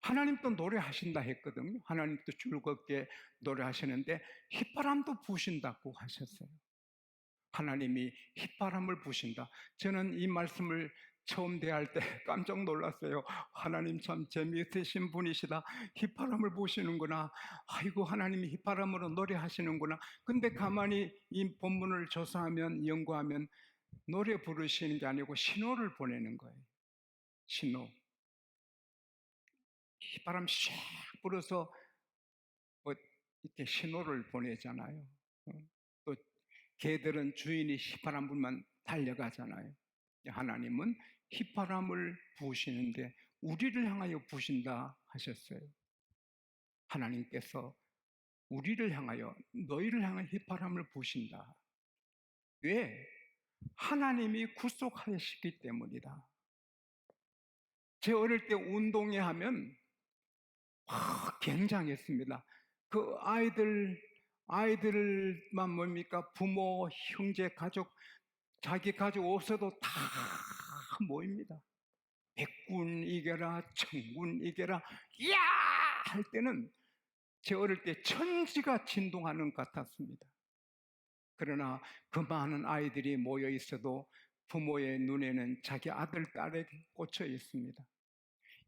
하나님도 노래하신다 했거든요. 하나님도 즐겁게 노래하시는데 휘바람도 부신다고 하셨어요. 하나님이 휘바람을 부신다. 저는 이 말씀을 처음 대할 때 깜짝 놀랐어요. 하나님 참 재미있으신 분이시다. 휘바람을 부시는구나. 아이고, 하나님이 휘바람으로 노래하시는구나. 근데 가만히 이 본문을 조사하면, 연구하면 노래 부르시는 게 아니고 신호를 보내는 거예요. 신호. 휘바람 샥 불어서 뭐 이렇게 신호를 보내잖아요. 또 개들은 주인이 휘바람 불면 달려가잖아요. 하나님은 휘바람을 부으시는데 우리를 향하여 부신다 하셨어요. 하나님께서 우리를 향하여, 너희를 향하여 휘바람을 부신다. 왜? 하나님이 구속하시기 때문이다. 제 어릴 때 운동회 하면 굉장했습니다. 그 아이들만 뭡니까? 부모, 형제, 가족, 자기 가족 없어도 다 모입니다. 백군 이겨라, 천군 이겨라, 이야! 할 때는 제 어릴 때 천지가 진동하는 것 같았습니다. 그러나 그 많은 아이들이 모여 있어도 부모의 눈에는 자기 아들, 딸에게 꽂혀 있습니다.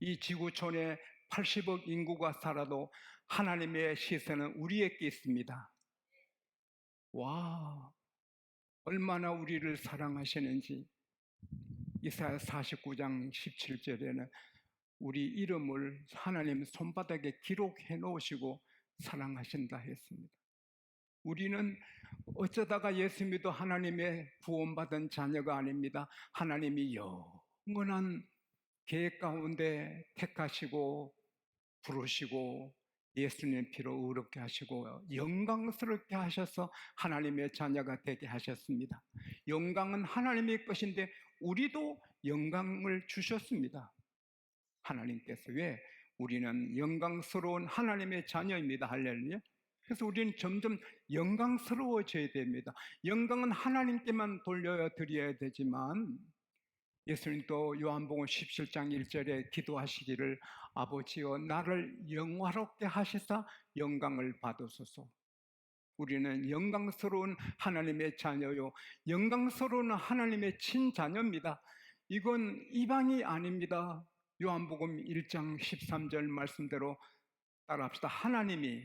이 지구촌에 80억 인구가 살아도 하나님의 시선은 우리에게 있습니다. 와, 얼마나 우리를 사랑하시는지. 이사야 49장 17절에는 우리 이름을 하나님 손바닥에 기록해 놓으시고 사랑하신다 했습니다. 우리는 어쩌다가 예수 믿어 하나님의 구원받은 자녀가 아닙니다. 하나님이 영원한 계획 가운데 택하시고 부르시고 예수님 피로 의롭게 하시고 영광스럽게 하셔서 하나님의 자녀가 되게 하셨습니다. 영광은 하나님의 것인데 우리도 영광을 주셨습니다. 하나님께서. 왜? 우리는 영광스러운 하나님의 자녀입니다. 할렐루야. 그래서 우리는 점점 영광스러워져야 됩니다. 영광은 하나님께만 돌려드려야 되지만 예수님도 요한복음 17장 1절에 기도하시기를 아버지여 나를 영화롭게 하시사 영광을 받으소서. 우리는 영광스러운 하나님의 자녀요, 영광스러운 하나님의 친자녀입니다. 이건 이방이 아닙니다. 요한복음 1장 13절 말씀대로 따라합시다. 하나님이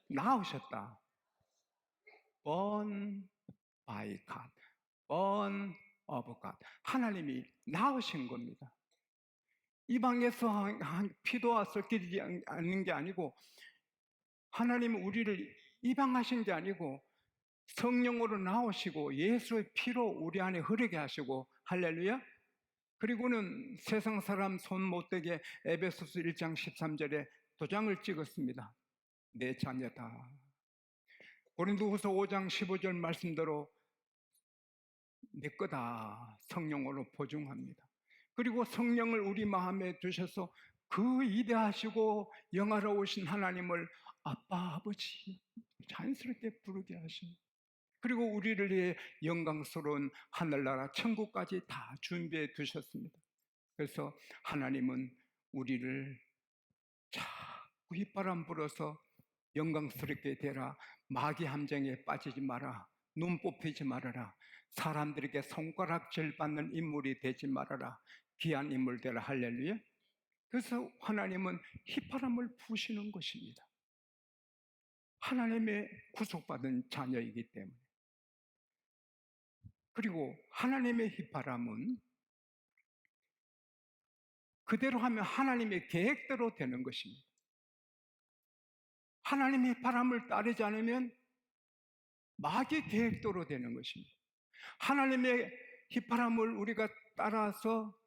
낳으셨다. Born by God, born of God. 하나님이 낳으신 겁니다. 이방에서 피도와 섞이지 않는 게 아니고, 하나님은 우리를 이방하신 게 아니고 성령으로 나오시고 예수의 피로 우리 안에 흐르게 하시고, 할렐루야. 그리고는 세상 사람 손 못대게 에베소서 1장 13절에 도장을 찍었습니다. 내 자녀다. 고린도후서 5장 15절 말씀대로 내 거다. 성령으로 보증합니다. 그리고 성령을 우리 마음에 두셔서 그 위대하시고 영화로우신 하나님을 아빠, 아버지 자연스럽게 부르게 하십니다. 그리고 우리를 위해 영광스러운 하늘나라 천국까지 다 준비해 두셨습니다. 그래서 하나님은 우리를 자꾸 휘바람 불어서 영광스럽게 되라, 마귀 함정에 빠지지 마라, 눈 뽑히지 말아라, 사람들에게 손가락질 받는 인물이 되지 말아라, 귀한 인물 되라. 할렐루야. 그래서 하나님은 휘바람을 부시는 것입니다. 하나님의 구속받은 자녀이기 때문에. 그리고 하나님의 휘바람은 그대로 하면 하나님의 계획대로 되는 것입니다. 하나님의 바람을 따르지 않으면 마귀 계획대로 되는 것입니다. 하나님의 휘바람을 우리가 따라서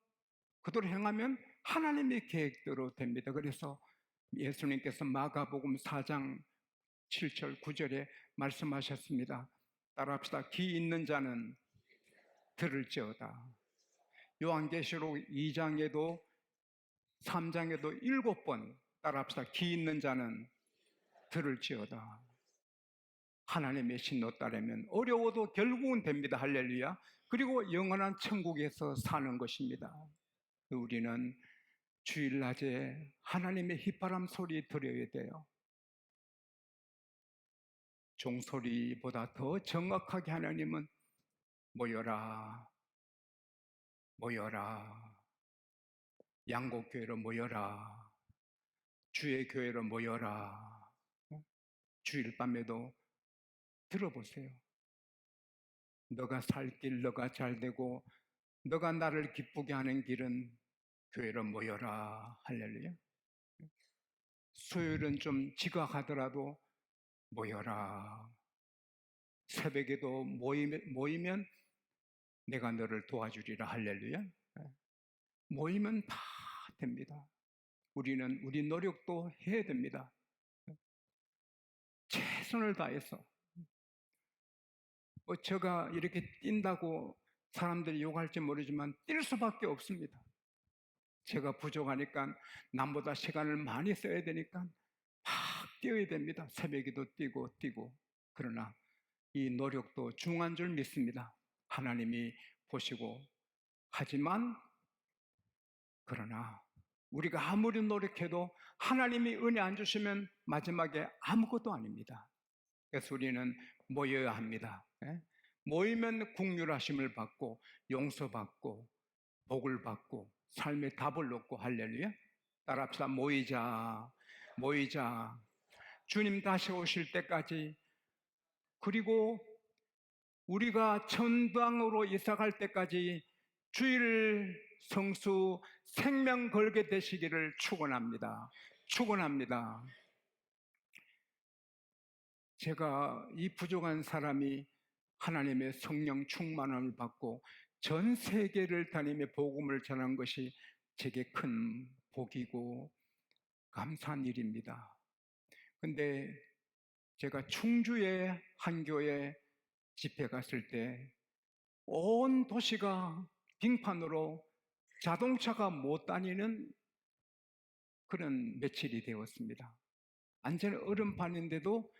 그대로 행하면 하나님의 계획대로 됩니다. 그래서 예수님께서 마가복음 4장 7절 9절에 말씀하셨습니다. 따라합시다. 귀 있는 자는 들을지어다. 요한계시록 2장에도 3장에도 7번 따라합시다. 귀 있는 자는 들을지어다. 하나님의 신호 따르면 어려워도 결국은 됩니다. 할렐루야. 그리고 영원한 천국에서 사는 것입니다. 우리는 주일낮에 하나님의 휘바람 소리 들어야 돼요. 종소리보다 더 정확하게 하나님은 모여라, 모여라, 양곡교회로 모여라, 주의 교회로 모여라. 주일 밤에도 들어보세요. 너가 살 길, 너가 잘 되고 너가 나를 기쁘게 하는 길은 교회로 모여라. 할렐루야. 수요일은 좀 지각하더라도 모여라. 새벽에도 모이면 내가 너를 도와주리라. 할렐루야. 모이면 다 됩니다. 우리는 우리 노력도 해야 됩니다. 최선을 다해서. 제가 이렇게 뛴다고 사람들이 욕할지 모르지만 뛸 수밖에 없습니다. 제가 부족하니까 남보다 시간을 많이 써야 되니까 막 뛰어야 됩니다. 새벽에도 뛰고. 그러나 이 노력도 중요한 줄 믿습니다. 하나님이 보시고. 하지만 그러나 우리가 아무리 노력해도 하나님이 은혜 안 주시면 마지막에 아무것도 아닙니다. 그래서 우리는 모여야 합니다. 모이면 긍휼하심을 받고 용서받고 복을 받고 삶의 답을 얻고. 할렐루야. 따라합시다. 모이자. 주님 다시 오실 때까지, 그리고 우리가 천당으로 이사갈 때까지 주일 성수 생명 걸게 되시기를 축원합니다. 제가 이 부족한 사람이 하나님의 성령 충만함을 받고 전 세계를 다니며 복음을 전한 것이 제게 큰 복이고 감사한 일입니다. 근데 제가 충주의 한 교회 집회 갔을 때 온 도시가 빙판으로 자동차가 못 다니는 그런 며칠이 되었습니다. 완전 얼음판인데도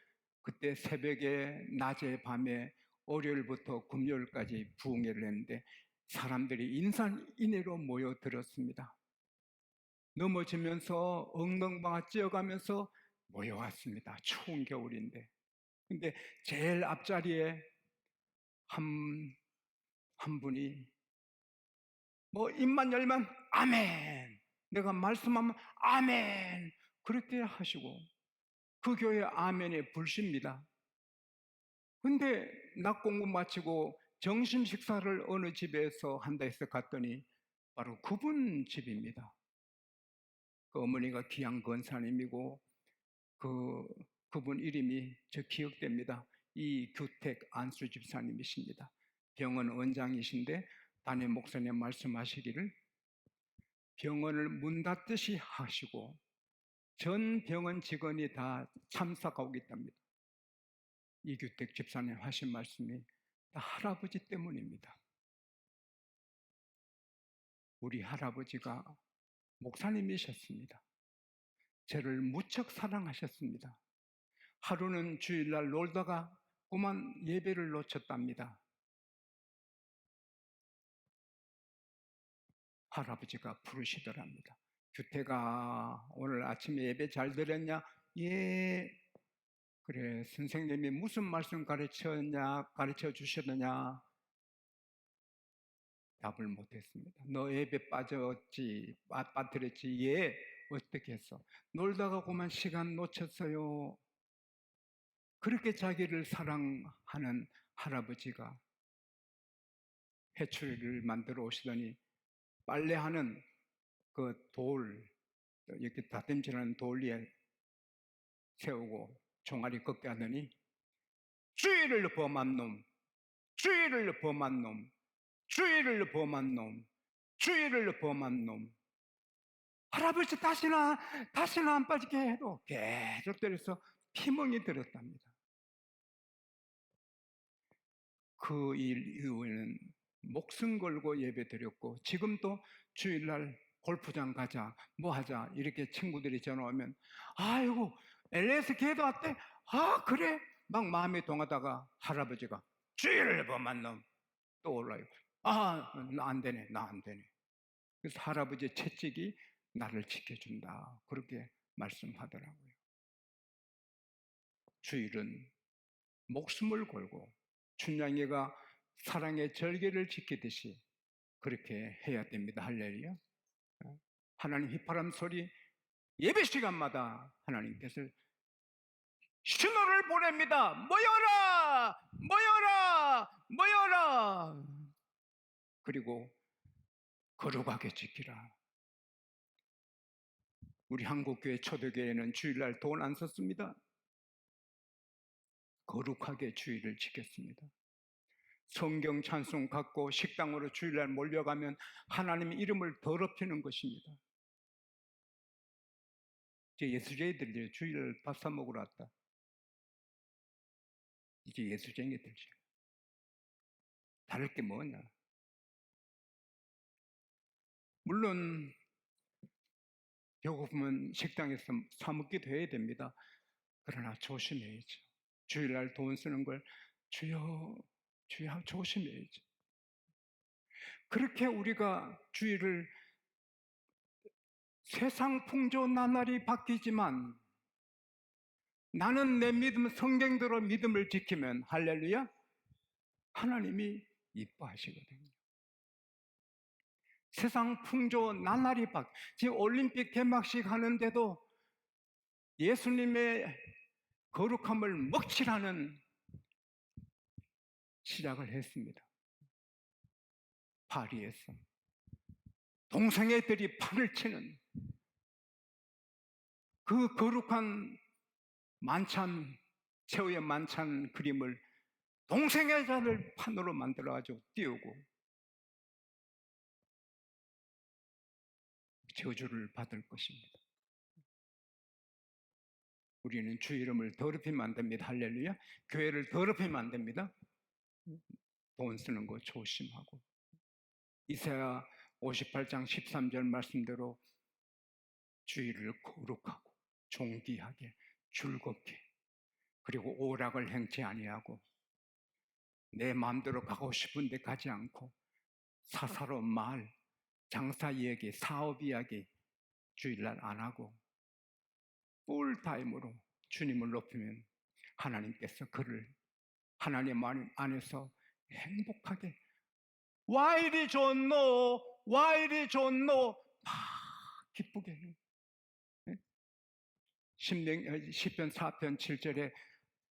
그때 새벽에, 낮에, 밤에, 월요일부터 금요일까지 부흥회를 했는데 사람들이 인산인해로 모여들었습니다. 넘어지면서 엉덩방아 찧어가면서 모여왔습니다. 추운 겨울인데. 근데 제일 앞자리에 한 분이 입만 열면 아멘, 내가 말씀하면 아멘, 그렇게 하시고 그 교회 아멘에 불십니다. 근데 낮 공부 마치고 점심 식사를 어느 집에서 한다 해서 갔더니 바로 그분 집입니다. 그 어머니가 귀한 권사님이고 그분 이름이 저 기억됩니다. 이규택 안수 집사님이십니다. 병원 원장이신데 담임 목사님 말씀하시기를 병원을 문 닫듯이 하시고 전 병원 직원이 다 참석하고 있답니다. 이규택 집사님 하신 말씀이 다 할아버지 때문입니다. 우리 할아버지가 목사님이셨습니다. 저를 무척 사랑하셨습니다. 하루는 주일날 놀다가 그만 예배를 놓쳤답니다. 할아버지가 부르시더랍니다. 규태가 오늘 아침에 예배 잘 들었냐? 예. 그래, 선생님이 무슨 말씀 가르쳐 주셨느냐? 답을 못했습니다. 너 예배 빠뜨렸지? 예. 어떻게 했어? 놀다가 그만 시간 놓쳤어요. 그렇게 자기를 사랑하는 할아버지가 해초리를 만들어 오시더니 빨래하는 그 돌, 이렇게 다듬질하는 돌 위에 세우고 종아리 걷게 하더니 주의를 범한 놈, 주의를 범한 놈, 주의를 범한 놈, 주의를 범한 놈. 할아버지 다시는 안 빠지게 해도 계속 때려서 피멍이 들었답니다. 그 일 이후에는 목숨 걸고 예배 드렸고 지금도 주일날 골프장 가자, 뭐 하자 이렇게 친구들이 전화 오면 아이고 LS 교회도 왔대? 아 그래? 막 마음이 동하다가 할아버지가 주일을 범한 놈 또 올라요. 나 안 되네. 그래서 할아버지의 채찍이 나를 지켜준다. 그렇게 말씀하더라고요. 주일은 목숨을 걸고 춘향이가 사랑의 절개를 지키듯이 그렇게 해야 됩니다. 할렐루야. 하나님 휘파람 소리 예배 시간마다 하나님께서 신호를 보냅니다. 모여라! 모여라! 모여라! 그리고 거룩하게 지키라. 우리 한국교회 초대교회는 주일날 돈 안 썼습니다. 거룩하게 주일을 지켰습니다. 성경 찬송 갖고 식당으로 주일날 몰려가면 하나님의 이름을 더럽히는 것입니다. 이제 예수쟁이들이 주일날 밥 사 먹으러 왔다. 이제 예수쟁이들이죠. 다를 게 뭐냐? 물론 배고프면 식당에서 사 먹기도 해야 됩니다. 그러나 조심해야죠. 주일날 돈 쓰는 걸 주여 조심해야죠. 그렇게 우리가 주일을 세상 풍조 나날이 바뀌지만 나는 내 믿음 성경대로 믿음을 지키면 할렐루야 하나님이 이뻐하시거든요. 세상 풍조 나날이 바뀌 지금 올림픽 개막식 하는데도 예수님의 거룩함을 먹칠하는 시작을 했습니다. 파리에서 동성애들이 판을 치는 그 거룩한 만찬, 최후의 만찬 그림을 동성애자를 판으로 만들어가지고 띄우고 저주를 받을 것입니다. 우리는 주 이름을 더럽히면 안 됩니다. 할렐루야. 교회를 더럽히면 안 됩니다. 돈 쓰는 거 조심하고. 이사야 58장 13절 말씀대로 주일을 거룩하고 존귀하게 즐겁게 그리고 오락을 행치 아니하고 내 마음대로 가고 싶은데 가지 않고 사사로운 말, 장사 이야기, 사업 이야기 주일날 안 하고 풀타임으로 주님을 높이면 하나님께서 그를 하나님 안에서 행복하게 와 이리 좋노 와 이리 좋노 막 기쁘게 해요. 시편 4편 7절에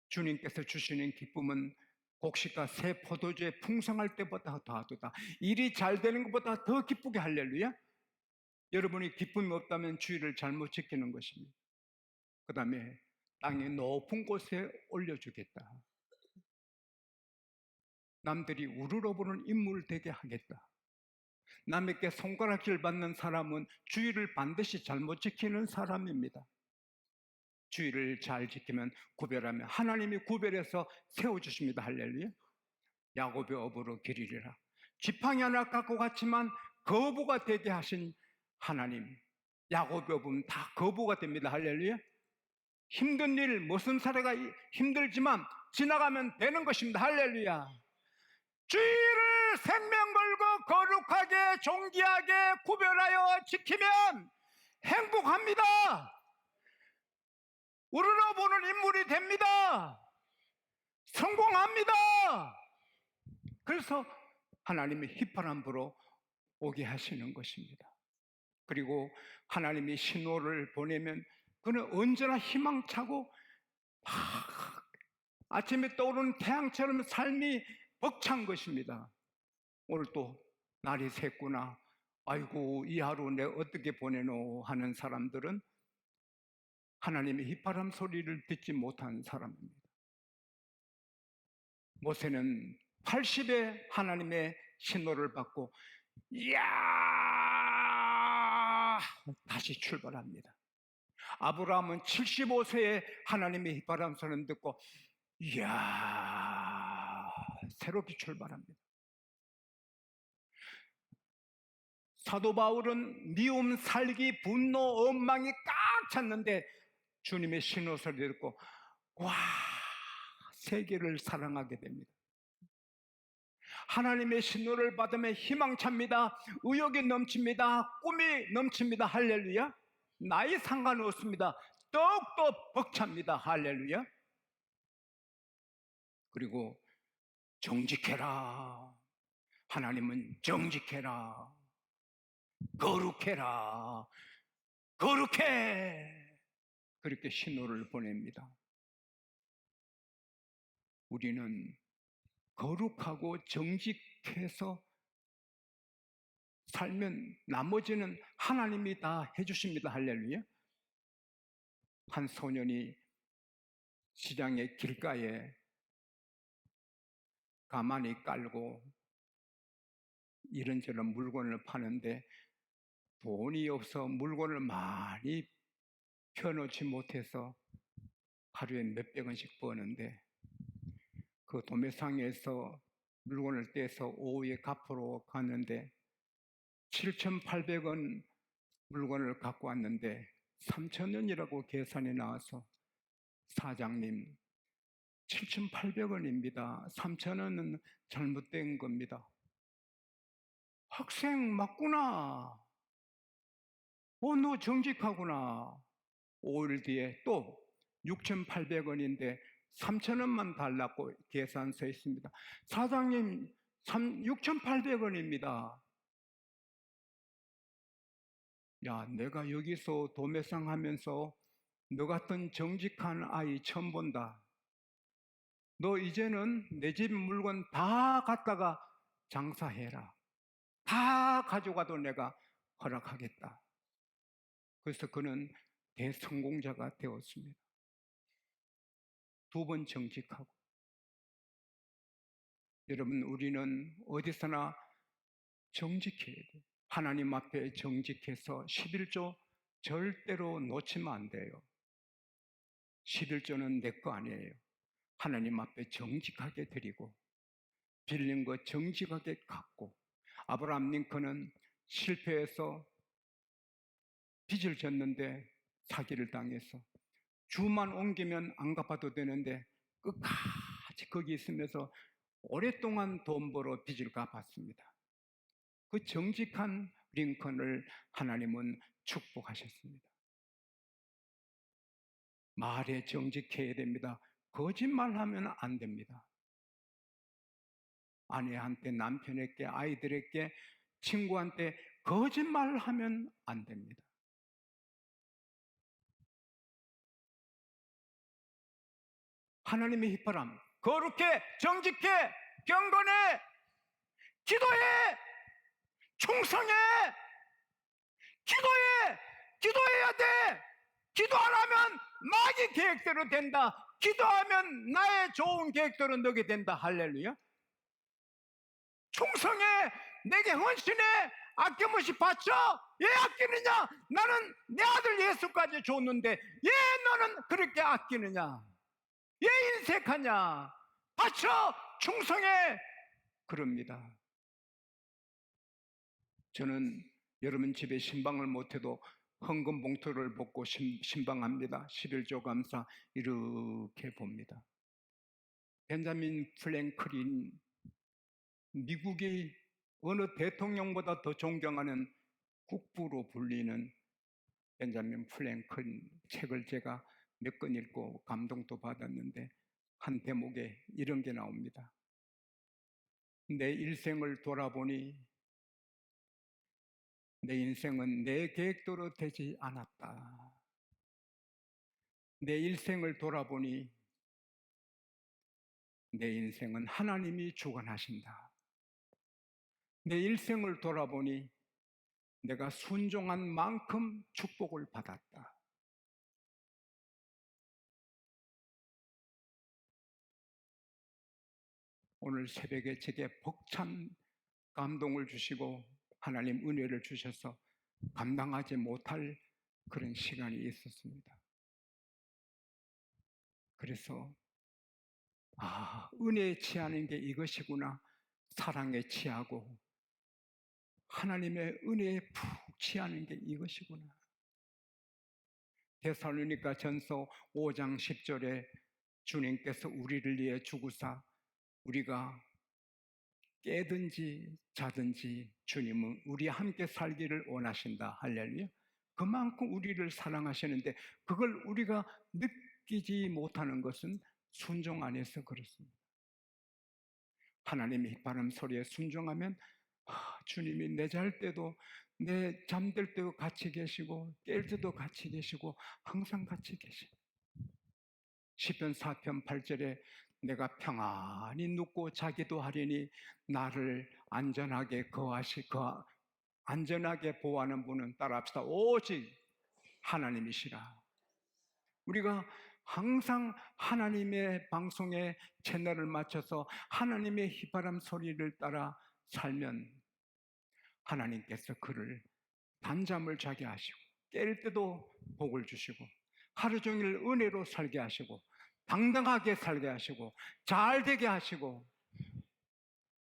주님께서 주시는 기쁨은 곡식과 새 포도주에 풍성할 때보다 더하도다. 일이 잘 되는 것보다 더 기쁘게 할렐루야. 여러분이 기쁨이 없다면 주일을 잘못 지키는 것입니다. 그 다음에 땅의 높은 곳에 올려주겠다. 남들이 우러러보는 인물 되게 하겠다. 남에게 손가락질 받는 사람은 주일을 반드시 잘못 지키는 사람입니다. 주일을 잘 지키면 구별하면 하나님이 구별해서 세워주십니다. 할렐루야. 야곱의 업으로 기리리라. 지팡이 하나 갖고 갔지만 거부가 되게 하신 하나님, 야곱의 업은 다 거부가 됩니다. 할렐루야. 힘든 일, 무슨 사례가 힘들지만 지나가면 되는 것입니다. 할렐루야. 주일을 생명 걸고 거룩하게 존귀하게 구별하여 지키면 행복합니다. 우러러보는 인물이 됩니다. 성공합니다. 그래서 하나님이 휘파람 불어 오게 하시는 것입니다. 그리고 하나님이 신호를 보내면 그는 언제나 희망차고 아침에 떠오르는 태양처럼 삶이 벅찬 것입니다. 오늘 또 날이 샜구나. 아이고 이 하루 내가 어떻게 보내노 하는 사람들은 하나님의 휘파람 소리를 듣지 못한 사람입니다. 모세는 80에 하나님의 신호를 받고 이야 다시 출발합니다. 아브라함은 75세에 하나님의 휘파람 소리를 듣고 이야 새롭게 출발합니다. 사도 바울은 미움, 살기, 분노, 원망이 꽉 찼는데 주님의 신호 소리를 듣고 와 세계를 사랑하게 됩니다. 하나님의 신호를 받으며 희망찹니다. 의욕이 넘칩니다. 꿈이 넘칩니다. 할렐루야. 나이 상관없습니다. 더욱더 벅찹니다. 할렐루야. 그리고 정직해라. 하나님은 정직해라. 거룩해라. 거룩해. 그렇게 신호를 보냅니다. 우리는 거룩하고 정직해서 살면 나머지는 하나님이 다 해주십니다. 할렐루야. 한 소년이 시장의 길가에 가만히 깔고 이런저런 물건을 파는데 돈이 없어 물건을 많이 펴놓지 못해서 하루에 몇백 원씩 버는데 그 도매상에서 물건을 떼서 오후에 갚으러 갔는데 7,800원 물건을 갖고 왔는데 3,000원이라고 계산이 나와서 사장님 7,800원입니다. 3,000원은 잘못된 겁니다. 학생 맞구나. 너 정직하구나. 5일 뒤에 또 6,800원인데 3,000원만 달라고 계산서 있습니다. 사장님 6,800원입니다. 야, 내가 여기서 도매상 하면서 너 같은 정직한 아이 처음 본다. 너 이제는 내 집 물건 다 갖다가 장사해라. 다 가져가도 내가 허락하겠다. 그래서 그는 대성공자가 되었습니다. 2번 정직하고. 여러분, 우리는 어디서나 정직해야 돼요. 하나님 앞에 정직해서 11조 절대로 놓치면 안 돼요. 11조는 내 거 아니에요. 하나님 앞에 정직하게 드리고 빌린 거 정직하게 갚고. 아브라함 링컨은 실패해서 빚을 졌는데 사기를 당해서 주만 옮기면 안 갚아도 되는데 끝까지 거기 있으면서 오랫동안 돈 벌어 빚을 갚았습니다. 그 정직한 링컨을 하나님은 축복하셨습니다. 말에 정직해야 됩니다. 거짓말하면 안 됩니다. 아내한테, 남편에게, 아이들에게, 친구한테 거짓말하면 안 됩니다. 하나님의 휘파람, 거룩해, 정직해, 경건해, 기도해, 충성해, 기도해야 돼. 기도 안 하면 마귀 계획대로 된다. 기도하면 나의 좋은 계획대로 너게 된다. 할렐루야. 충성해, 내게 헌신해, 아낌없이 바쳐. 왜 아끼느냐? 나는 내 아들 예수까지 줬는데 왜 너는 그렇게 아끼느냐? 왜 인색하냐? 바쳐, 충성해. 그럽니다. 저는 여러분 집에 신방을 못해도 헌금 봉투를 벗고 신방합니다. 11조 감사 이렇게 봅니다. 벤자민 프랭클린, 미국이 어느 대통령보다 더 존경하는 국부로 불리는 벤자민 프랭클린 책을 제가 몇 권 읽고 감동도 받았는데 한 대목에 이런 게 나옵니다. 내 일생을 돌아보니 내 인생은 내 계획대로 되지 않았다. 내 일생을 돌아보니 내 인생은 하나님이 주관하신다. 내 일생을 돌아보니 내가 순종한 만큼 축복을 받았다. 오늘 새벽에 제게 벅찬 감동을 주시고 하나님 은혜를 주셔서 감당하지 못할 그런 시간이 있었습니다. 그래서 은혜에 취하는 게 이것이구나. 사랑에 취하고 하나님의 은혜에 푹 취하는 게 이것이구나. 데살로니가 전서 5장 10절에 주님께서 우리를 위해 죽으사 우리가 깨든지 자든지 주님은 우리 함께 살기를 원하신다. 할렐루야. 그만큼 우리를 사랑하시는데 그걸 우리가 느끼지 못하는 것은 순종 안에서 그렇습니다. 하나님의 휘파람 소리에 순종하면 주님이 내 잘 때도 내 잠들 때도 같이 계시고 깰 때도 같이 계시고 항상 같이 계십니다. 시편 4편 8절에 내가 평안히 눕고 자기도 하리니 나를 안전하게 안전하게 보호하는 분은 따라합시다. 오직 하나님이시라. 우리가 항상 하나님의 방송에 채널을 맞춰서 하나님의 휘바람 소리를 따라 살면 하나님께서 그를 단잠을 자게 하시고 깰 때도 복을 주시고 하루 종일 은혜로 살게 하시고 당당하게 살게 하시고 잘 되게 하시고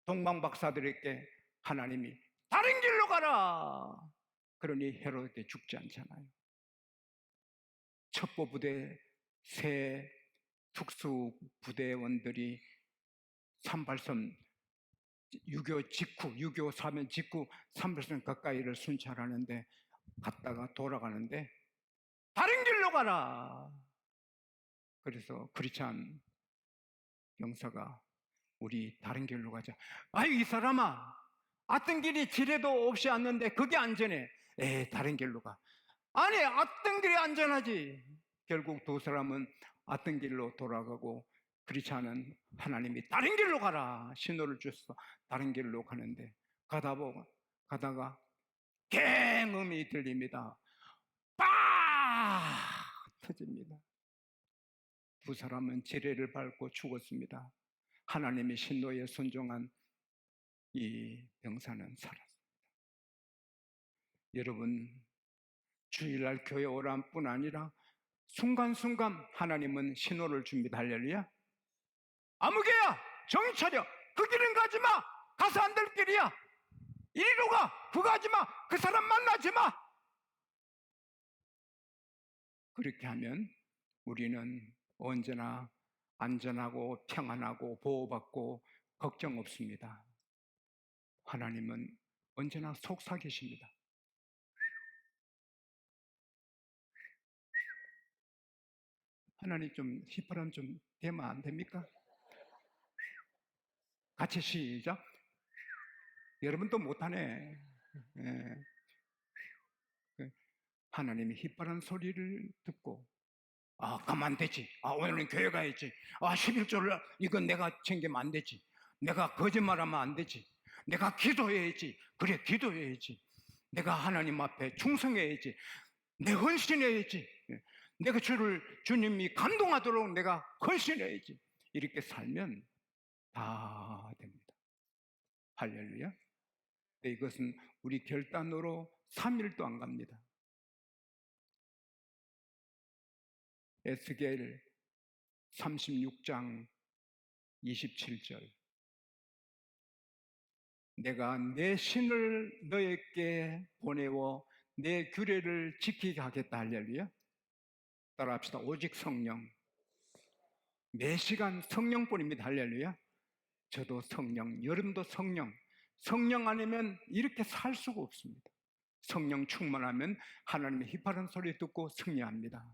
동방박사들에게 하나님이 다른 길로 가라 그러니 헤롯에게 죽지 않잖아요. 첩보부대 새 특수부대원들이 38선 6.25 직후 6.25 사면 직후 38선 가까이를 순찰하는데 갔다가 돌아가는데 다른 길로 가라. 그래서 크리스찬 병사가 우리 다른 길로 가자. 아유 이 사람아 어떤 길이 지뢰도 없이 왔는데 그게 안전해. 다른 길로 가. 아니 어떤 길이 안전하지. 결국 두 사람은 어떤 길로 돌아가고 크리스찬은 하나님이 다른 길로 가라 신호를 주셔서 다른 길로 가는데 가다가 갱음이 들립니다. 빠 터집니다. 두 사람은 지뢰를 밟고 죽었습니다. 하나님의 신노에 순종한 이 병사는 살았습니다. 여러분 주일날 교회 오란 뿐 아니라 순간순간 하나님은 신호를 줍니다. 할렐루야. 아무개야 정신 차려. 그 길은 가지마. 가서 안 될 길이야. 이리로 가. 그거 하지마. 그 사람 만나지마. 그렇게 하면 우리는 언제나 안전하고 평안하고 보호받고 걱정 없습니다. 하나님은 언제나 속삭이십니다. 하나님 좀 휘파람 좀 대면 안 됩니까? 같이 시작. 여러분도 못하네. 하나님이 휘파람 소리를 듣고 가면 안 되지. 오늘은 교회 가야지. 11조를 이건 내가 챙기면 안 되지. 내가 거짓말하면 안 되지. 내가 기도해야지. 그래 기도해야지. 내가 하나님 앞에 충성해야지. 내 헌신해야지. 내가 주님이 감동하도록 내가 헌신해야지. 이렇게 살면 다 됩니다. 할렐루야. 이것은 우리 결단으로 3일도 안 갑니다. 에스겔 36장 27절 내가 내 신을 너에게 보내어 내 규례를 지키게 하겠다. 할렐루야. 따라합시다. 오직 성령. 매 시간 성령뿐입니다. 할렐루야. 저도 성령, 여러분도 성령. 성령 아니면 이렇게 살 수가 없습니다. 성령 충만하면 하나님의 휘파람 소리 듣고 승리합니다.